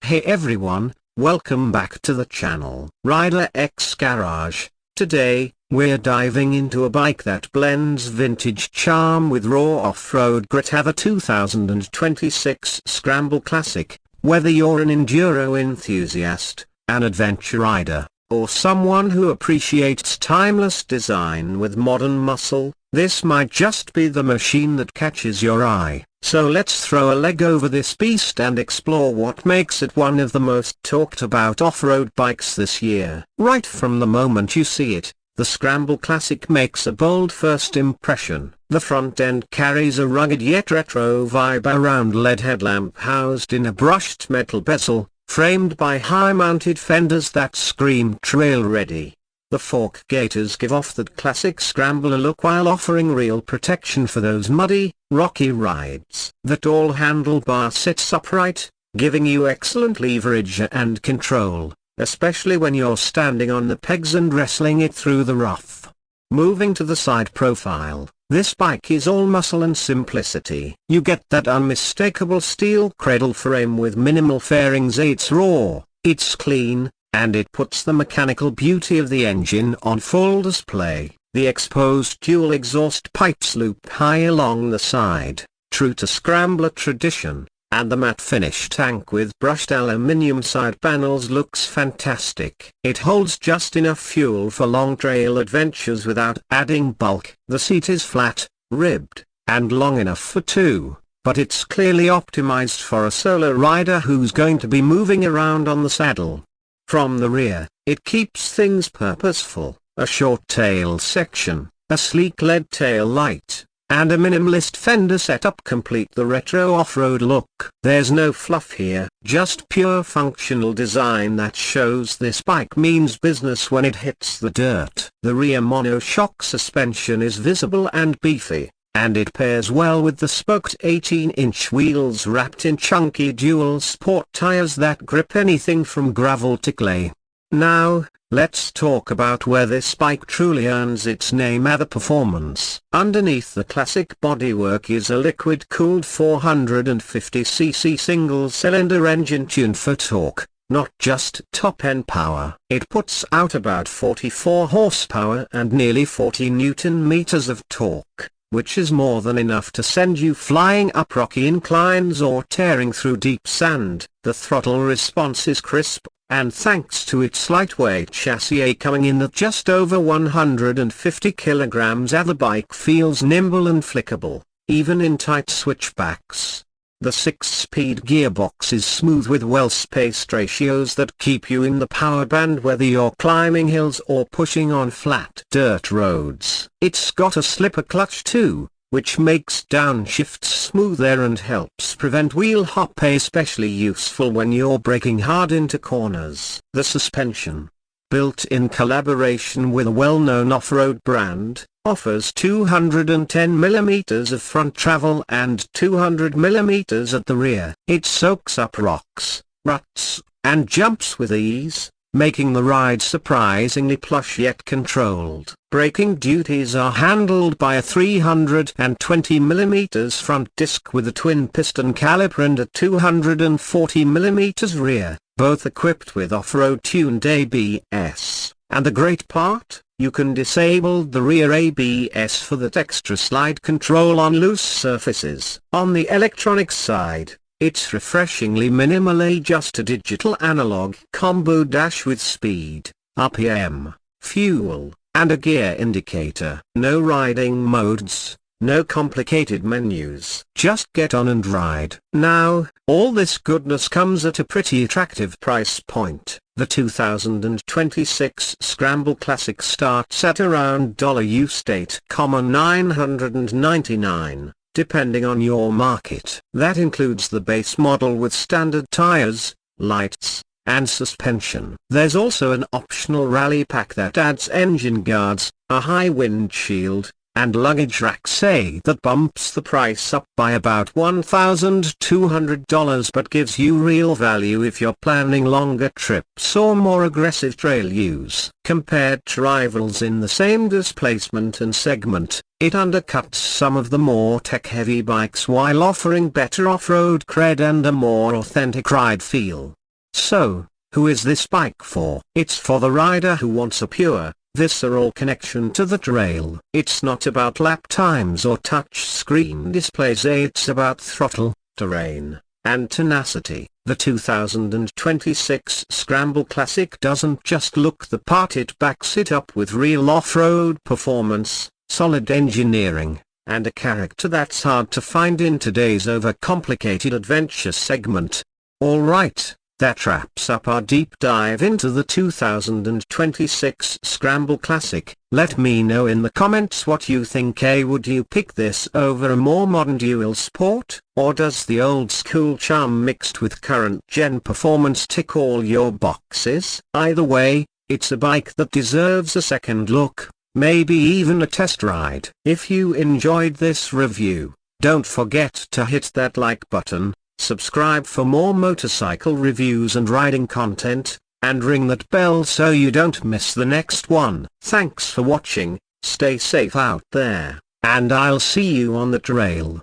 Hey everyone, welcome back to the channel Rider X Garage. Today, we're diving into a bike that blends vintage charm with raw off-road grit. Have a 2026 Scramble Classic. Whether you're an enduro enthusiast, an adventure rider, or someone who appreciates timeless design with modern muscle, this might just be the machine that catches your eye. So let's throw a leg over this beast and explore what makes it one of the most talked about off-road bikes this year. Right from the moment you see it, the Scramble Classic makes a bold first impression. The front end carries a rugged yet retro vibe. A round LED headlamp housed in a brushed metal bezel, framed by high-mounted fenders that scream trail-ready. The fork gaiters give off that classic Scrambler look while offering real protection for those muddy, rocky rides. The tall handlebar sits upright, giving you excellent leverage and control, especially when you're standing on the pegs and wrestling it through the rough. Moving to the side profile, this bike is all muscle and simplicity. You get that unmistakable steel cradle frame with minimal fairings. It's raw, it's clean, and it puts the mechanical beauty of the engine on full display. The exposed dual exhaust pipes loop high along the side, true to Scrambler tradition, and the matte finish tank with brushed aluminium side panels looks fantastic. It holds just enough fuel for long trail adventures without adding bulk. The seat is flat, ribbed, and long enough for two, but it's clearly optimized for a solo rider who's going to be moving around on the saddle. From the rear, it keeps things purposeful. A short tail section, a sleek LED tail light, and a minimalist fender setup complete the retro off-road look. There's no fluff here, just pure functional design that shows this bike means business when it hits the dirt. The rear monoshock suspension is visible and beefy, and it pairs well with the spoked 18-inch wheels wrapped in chunky dual sport tires that grip anything from gravel to clay. Now, let's talk about where this bike truly earns its name: the performance. Underneath the classic bodywork is a liquid-cooled 450cc single-cylinder engine tuned for torque, not just top-end power. It puts out about 44 horsepower and nearly 40 newton-meters of torque, which is more than enough to send you flying up rocky inclines or tearing through deep sand. The throttle response is crisp, and thanks to its lightweight chassis coming in at just over 150 kilograms, the bike feels nimble and flickable, even in tight switchbacks. The 6-speed gearbox is smooth with well-spaced ratios that keep you in the power band whether you're climbing hills or pushing on flat dirt roads. It's got a slipper clutch too, which makes downshifts smoother and helps prevent wheel hop, especially useful when you're braking hard into corners. The suspension, built in collaboration with a well-known off-road brand, offers 210mm of front travel and 200mm at the rear. It soaks up rocks, ruts, and jumps with ease, making the ride surprisingly plush yet controlled. Braking duties are handled by a 320mm front disc with a twin piston caliper and a 240mm rear, both equipped with off-road tuned ABS. And the great part? You can disable the rear ABS for that extra slide control on loose surfaces. On the electronic side, it's refreshingly minimal. Just a digital analog combo dash with speed, RPM, fuel, and a gear indicator. No riding modes, no complicated menus. Just get on and ride. Now, all this goodness comes at a pretty attractive price point. The 2026 Scramble Classic starts at around $999, depending on your market. That includes the base model with standard tires, lights, and suspension. There's also an optional rally pack that adds engine guards, a high windshield, and luggage rack. Say that bumps the price up by about $1,200 but gives you real value if you're planning longer trips or more aggressive trail use. Compared to rivals in the same displacement and segment, it undercuts some of the more tech-heavy bikes while offering better off-road cred and a more authentic ride feel. So, who is this bike for? It's for the rider who wants a pure, visceral connection to the trail. It's not about lap times or touch screen displays, it's about throttle, terrain, and tenacity. The 2026 Scramble Classic doesn't just look the part, it backs it up with real off-road performance, solid engineering, and a character that's hard to find in today's overcomplicated adventure segment. Alright, that wraps up our deep dive into the 2026 Scramble Classic. Let me know in the comments what you think. Would you pick this over a more modern dual sport, or does the old school charm mixed with current gen performance tick all your boxes? Either way, it's a bike that deserves a second look, maybe even a test ride. If you enjoyed this review, don't forget to hit that like button, subscribe for more motorcycle reviews and riding content, and ring that bell so you don't miss the next one. Thanks for watching, stay safe out there, and I'll see you on the trail.